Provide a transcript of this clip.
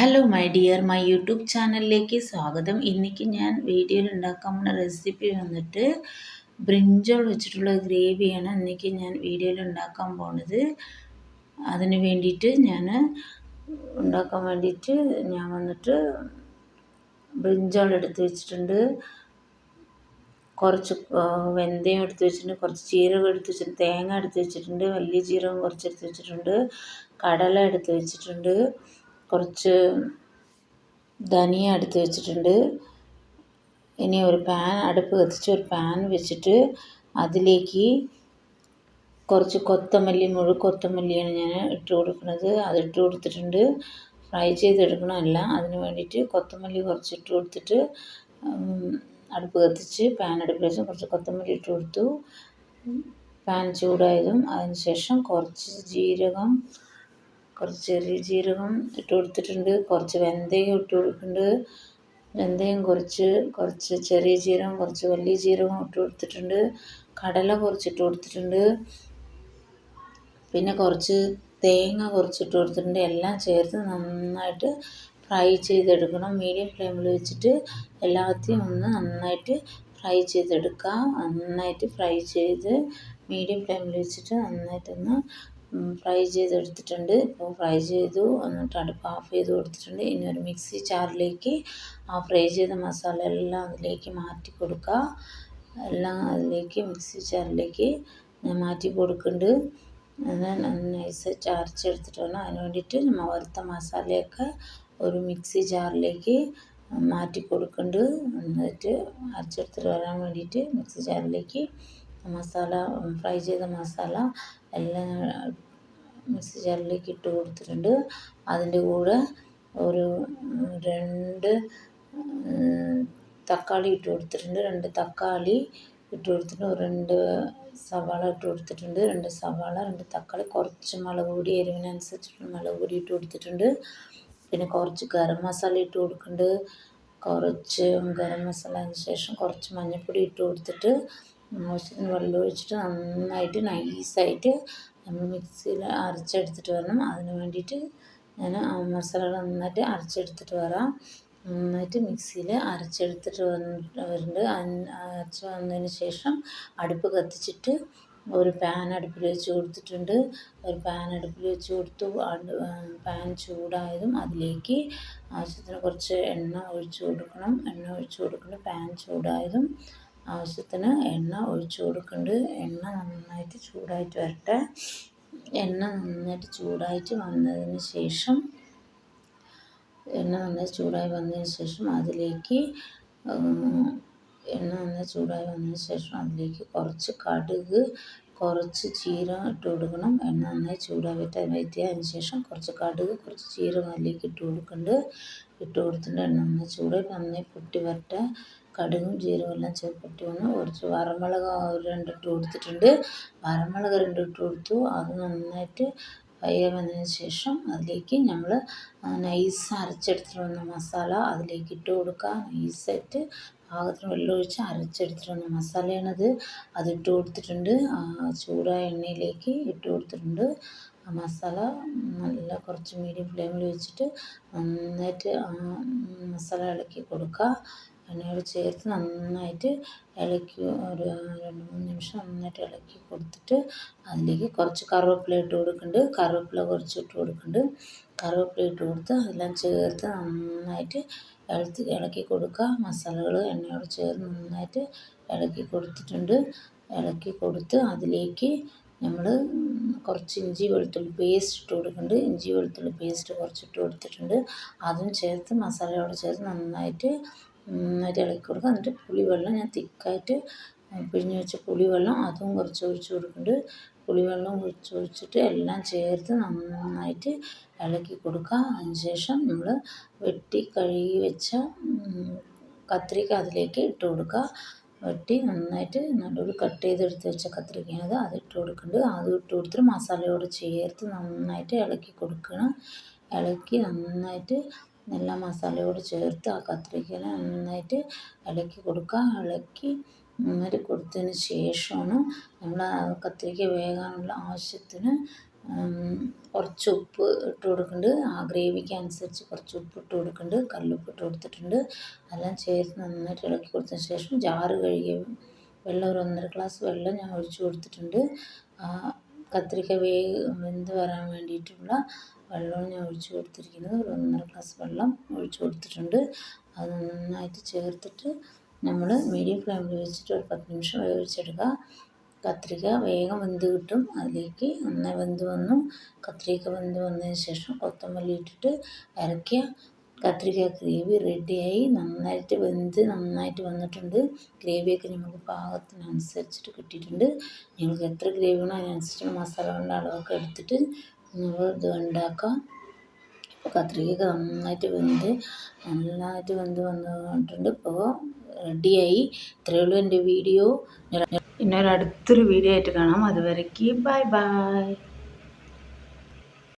Hello my dear my YouTube ചാനലിലേക്ക് സ്വാഗതം. ഇന്നേക്ക് ഞാൻ വീഡിയോയിൽ ഉണ്ടാക്കാൻ പോകുന്ന റെസിപ്പി വന്നിട്ട് ബ്രിഞ്ചോൾ വെച്ചിട്ടുള്ള ഗ്രേവിയാണ് ഇന്നേക്ക് ഞാൻ വീഡിയോയിൽ ഉണ്ടാക്കാൻ പോകുന്നത്. അതിന് വേണ്ടിയിട്ട് ഞാൻ വന്നിട്ട് ബ്രിഞ്ചോൾ എടുത്ത് വെച്ചിട്ടുണ്ട്, കുറച്ച് വെന്തയം എടുത്ത് വെച്ചിട്ടുണ്ട്, കുറച്ച് ജീരകം എടുത്ത് വെച്ചിട്ടുണ്ട്, തേങ്ങ എടുത്ത് വെച്ചിട്ടുണ്ട്, വലിയ ജീരകം കുറച്ച് എടുത്ത് വെച്ചിട്ടുണ്ട്, കടല എടുത്ത് വെച്ചിട്ടുണ്ട്, കുറച്ച് ധനിയ എടുത്ത് വെച്ചിട്ടുണ്ട്. ഇനി അടുപ്പ് കത്തിച്ച് ഒരു പാൻ വെച്ചിട്ട് അതിലേക്ക് കുറച്ച് കൊത്തമല്ലിയാണ് ഞാൻ ഇട്ട് കൊടുക്കുന്നത്. അതിട്ട് കൊടുത്തിട്ടുണ്ട്. ഫ്രൈ ചെയ്തെടുക്കണമല്ല, അതിന് വേണ്ടിയിട്ട് കൊത്തമല്ലി കുറച്ച് ഇട്ട് കൊടുത്തിട്ട് അടുപ്പ് കത്തിച്ച് പാൻ അടുപ്പിൽ വെച്ച് കുറച്ച് കൊത്തമല്ലി ഇട്ട് കൊടുത്തു. പാൻ ചൂടായതും അതിന് ശേഷം കുറച്ച് ചെറിയ ജീരകം ഇട്ട് കൊടുത്തിട്ടുണ്ട്, കുറച്ച് വെന്തയം ഇട്ട് കൊടുക്കുന്നുണ്ട്. വെന്തയം കുറച്ച് ചെറിയ ജീരകം, കുറച്ച് വലിയ ജീരകം ഇട്ട് കൊടുത്തിട്ടുണ്ട്. കടല കുറച്ചിട്ട് കൊടുത്തിട്ടുണ്ട്. പിന്നെ കുറച്ച് തേങ്ങ കുറച്ചിട്ട് കൊടുത്തിട്ടുണ്ട്. എല്ലാം ചേർത്ത് നന്നായിട്ട് ഫ്രൈ ചെയ്തെടുക്കണം. മീഡിയം ഫ്ലെയിമിൽ വെച്ചിട്ട് എല്ലാத்தைയും ഒന്ന് നന്നായിട്ട് ഫ്രൈ ചെയ്തെടുക്കുക. നന്നായിട്ട് ഫ്രൈ ചെയ്ത് മീഡിയം ഫ്ലെയിമിൽ വെച്ചിട്ട് നന്നായിട്ടൊന്ന് ഫ്രൈ ചെയ്തെടുത്തിട്ടുണ്ട്. ഇപ്പോൾ ഫ്രൈ ചെയ്തു. എന്നിട്ട് അടുപ്പ് ഓഫ് ചെയ്ത് കൊടുത്തിട്ടുണ്ട്. ഇനി ഒരു മിക്സി ജാറിലേക്ക് ആ ഫ്രൈ ചെയ്ത മസാല എല്ലാം അതിലേക്ക് മാറ്റി കൊടുക്കുക. മിക്സി ജാറിലേക്ക് ഞാൻ മാറ്റി കൊടുക്കുന്നുണ്ട്. നൈസായിട്ട് അരച്ചെടുത്തിട്ട് വേണം. അതിന് വേണ്ടിയിട്ട് വറുത്ത മസാലയൊക്കെ ഒരു മിക്സി ജാറിലേക്ക് മാറ്റി കൊടുക്കുന്നുണ്ട്. എന്നിട്ട് അരച്ചെടുത്തിട്ട് വരാൻ വേണ്ടിയിട്ട് മിക്സി ജാറിലേക്ക് ഫ്രൈ ചെയ്ത മസാല എല്ലാം മിക്സി ജാറിലേക്ക് ഇട്ട് കൊടുത്തിട്ടുണ്ട്. അതിൻ്റെ കൂടെ ഒരു 2 തക്കാളി ഇട്ട് കൊടുത്തിട്ടുണ്ട്. 2 തക്കാളി ഇട്ട് കൊടുത്തിട്ടുണ്ട്. ഒരു 2 സവാള ഇട്ട് കൊടുത്തിട്ടുണ്ട്. 2 സവാള, 2 തക്കാളി, കുറച്ച് മുളക് പൊടി, എരിവിനനുസരിച്ചിട്ടുള്ള മുളക് പൊടി ഇട്ട് കൊടുത്തിട്ടുണ്ട്. പിന്നെ കുറച്ച് ഗരം മസാല ഇട്ട് കൊടുക്കുന്നുണ്ട്. കുറച്ച് ഗരം മസാലയ്ക്ക് ശേഷം കുറച്ച് മഞ്ഞൾപ്പൊടി ഇട്ട് കൊടുത്തിട്ട് ആവശ്യത്തിന് വെള്ളം ഒഴിച്ചിട്ട് നന്നായിട്ട് നൈസായിട്ട് നമ്മൾ മിക്സിയിൽ അരച്ചെടുത്തിട്ട് വരണം. അതിന് വേണ്ടിയിട്ട് ഞാൻ മസാല നന്നായിട്ട് അരച്ചെടുത്തിട്ട് വരാം. നന്നായിട്ട് മിക്സിയിൽ അരച്ചെടുത്തിട്ട് അരച്ച് വന്നതിന് ശേഷം അടുപ്പ് കത്തിച്ചിട്ട് ഒരു പാൻ അടുപ്പിൽ വെച്ച് കൊടുത്തിട്ടുണ്ട്. പാൻ ചൂടായതും അതിലേക്ക് ആവശ്യത്തിന് കുറച്ച് എണ്ണ ഒഴിച്ച് കൊടുക്കണം. പാൻ ചൂടായതും ആവശ്യത്തിന് എണ്ണ ഒഴിച്ച് കൊടുക്കുന്നുണ്ട്. എണ്ണ നന്നായിട്ട് ചൂടായിട്ട് വരട്ടെ. എണ്ണ നന്നായിട്ട് ചൂടായി വന്നതിന് ശേഷം അതിലേക്ക് കുറച്ച് കടുക്, കുറച്ച് ജീരകം ഇട്ട് കൊടുക്കണം. എണ്ണ നന്നായി വഴറ്റിയതിന് ശേഷം കുറച്ച് കടുക്, കുറച്ച് ജീരകം അതിലേക്ക് ഇട്ട് കൊടുത്തിട്ടുണ്ട്. എണ്ണ നന്നായി പൊട്ടി വരട്ടെ. കടുകും ജീരകവും എല്ലാം പൊട്ടി വന്ന് കുറച്ച് വറമുളക് 2 ഇട്ട് കൊടുത്തിട്ടുണ്ട്. ഇട്ട് കൊടുത്തു. അത് നന്നായിട്ട് വന്നതിന് ശേഷം അതിലേക്ക് നമ്മൾ നൈസ് അരച്ചെടുത്തിട്ട് വന്ന മസാല അതിലേക്ക് ഇട്ട് കൊടുക്കുക. നൈസായിട്ട് പാകത്തിന് വെള്ളമൊഴിച്ച് അരച്ചെടുത്തിട്ട് വന്ന മസാലയാണത്. അതിട്ട് കൊടുത്തിട്ടുണ്ട്. ചൂടായ എണ്ണയിലേക്ക് ഇട്ട് കൊടുത്തിട്ടുണ്ട്. മസാല നല്ല കുറച്ച് മീഡിയം ഫ്ലെയിമിൽ വെച്ചിട്ട് നന്നായിട്ട് മസാല ഇളക്കി കൊടുക്കുക. എണ്ണയോട് ചേർത്ത് നന്നായിട്ട് ഇളക്കി ഒരു 2-3 നിമിഷം നന്നായിട്ട് ഇളക്കി കൊടുത്തിട്ട് അതിലേക്ക് കുറച്ച് കറിവേപ്പില ഇട്ട് കൊടുക്കുന്നുണ്ട്. കറിവേപ്പില ഇട്ട് കൊടുത്ത് അതെല്ലാം ചേർത്ത് നന്നായിട്ട് ഇളക്കി കൊടുക്കുക. മസാലകൾ എണ്ണയോട് ചേർത്ത് നന്നായിട്ട് ഇളക്കി കൊടുത്ത് അതിലേക്ക് നമ്മൾ കുറച്ച് ഇഞ്ചി വെളുത്തുള്ളി പേസ്റ്റ് ഇട്ട് കൊടുക്കുന്നുണ്ട്. കുറച്ച് ഇട്ട് കൊടുത്തിട്ടുണ്ട്. അതും ചേർത്ത് മസാലയോട് ചേർത്ത് നന്നായിട്ട് ഇളക്കി കൊടുക്കുക. എന്നിട്ട് പുളിവെള്ളം ഞാൻ തിക്കായിട്ട് പിഴിഞ്ഞ് വെച്ച പുളിവെള്ളം അതും കുറച്ച് ഒഴിച്ച് കൊടുക്കുന്നുണ്ട്. പുളിവെള്ളം ഒഴിച്ചിട്ട് എല്ലാം ചേർത്ത് നന്നായിട്ട് ഇളക്കി കൊടുക്കുക. അതിന് ശേഷം നമ്മൾ വെട്ടി കഴുകി വെച്ച കത്രിക്ക അതിലേക്ക് ഇട്ട് കൊടുക്കുക. നന്നായിട്ട് നടുവിൽ കട്ട് ചെയ്തെടുത്ത് വെച്ച കത്രിക്കയാണത്. അത് ഇട്ട് കൊടുക്കുന്നുണ്ട്. അത് ഇട്ട് കൊടുത്തിട്ട് മസാലയോട് ചേർത്ത് നന്നായിട്ട് ഇളക്കി കൊടുക്കണം. നന്നായിട്ട് എല്ലാ മസാലയോട് ചേർത്ത് ആ കത്രിക്കനെ നന്നായിട്ട് ഇളക്കി കൊടുക്കുക. നന്നായിട്ട് കൊടുത്തതിന് ശേഷമാണ് നമ്മൾ ആ കത്രിക്ക വേകാനുള്ള ആവശ്യത്തിന് കുറച്ച് ഉപ്പ് ഇട്ട് കൊടുക്കുന്നുണ്ട്. ആ ഗ്രേവിക്ക് അനുസരിച്ച് കുറച്ച് ഉപ്പ് ഇട്ട് കൊടുക്കുന്നുണ്ട്. കല്ലുപ്പ് ഇട്ട് കൊടുത്തിട്ടുണ്ട്. എല്ലാം ചേർത്ത് നന്നായിട്ട് ഇളക്കി കൊടുത്തതിന് ശേഷം ജാറ് കഴുകിയ വെള്ളം ഒരു 1.5 ഗ്ലാസ് വെള്ളം ഞാൻ ഒഴിച്ച് കൊടുത്തിട്ടുണ്ട്. കത്തിരിക്ക വെന്ത് വരാൻ വേണ്ടിയിട്ടുള്ള വെള്ളമാണ് ഞാൻ ഒഴിച്ച് കൊടുത്തിരിക്കുന്നത്. ഒരു 1.5 ഗ്ലാസ് വെള്ളം ഒഴിച്ച് കൊടുത്തിട്ടുണ്ട്. അത് നന്നായിട്ട് ചേർത്തിട്ട് നമ്മൾ മീഡിയം ഫ്ലെയിമിൽ വെച്ചിട്ട് ഒരു 10 നിമിഷം വേവിച്ചെടുക്കുക. കത്തിരിക്ക വേഗം വെന്ത് കിട്ടും. അതിലേക്ക് നന്നായി വെന്ത് വന്നു. കത്തിരിക്ക വെന്ത് വന്നതിന് ശേഷം കൊത്തമല്ലി ഇട്ടിട്ട് ഇറക്കിയ കത്തിരിക്ക ഗ്രേവി റെഡിയായി. നന്നായിട്ട് വന്നിട്ടുണ്ട്. ഗ്രേവിയൊക്കെ നമുക്ക് പാകത്തിനനുസരിച്ചിട്ട് കിട്ടിയിട്ടുണ്ട്. നിങ്ങൾക്ക് എത്ര ഗ്രേവി വേണോ അതിനനുസരിച്ചുള്ള മസാലകളുടെ അളവൊക്കെ എടുത്തിട്ട് നിങ്ങൾ ഇത് ഉണ്ടാക്കാം. ഇപ്പോൾ കത്തിരിക്കയൊക്കെ നന്നായിട്ട് വെന്ത് വന്നിട്ടുണ്ട്. ഇപ്പോൾ റെഡിയായി. ഇത്രയേ ഉള്ളൂ എൻ്റെ വീഡിയോ. ഇനി അടുത്തൊരു വീഡിയോ ആയിട്ട് കാണാം. അതുവരേക്ക് ബൈ ബൈ.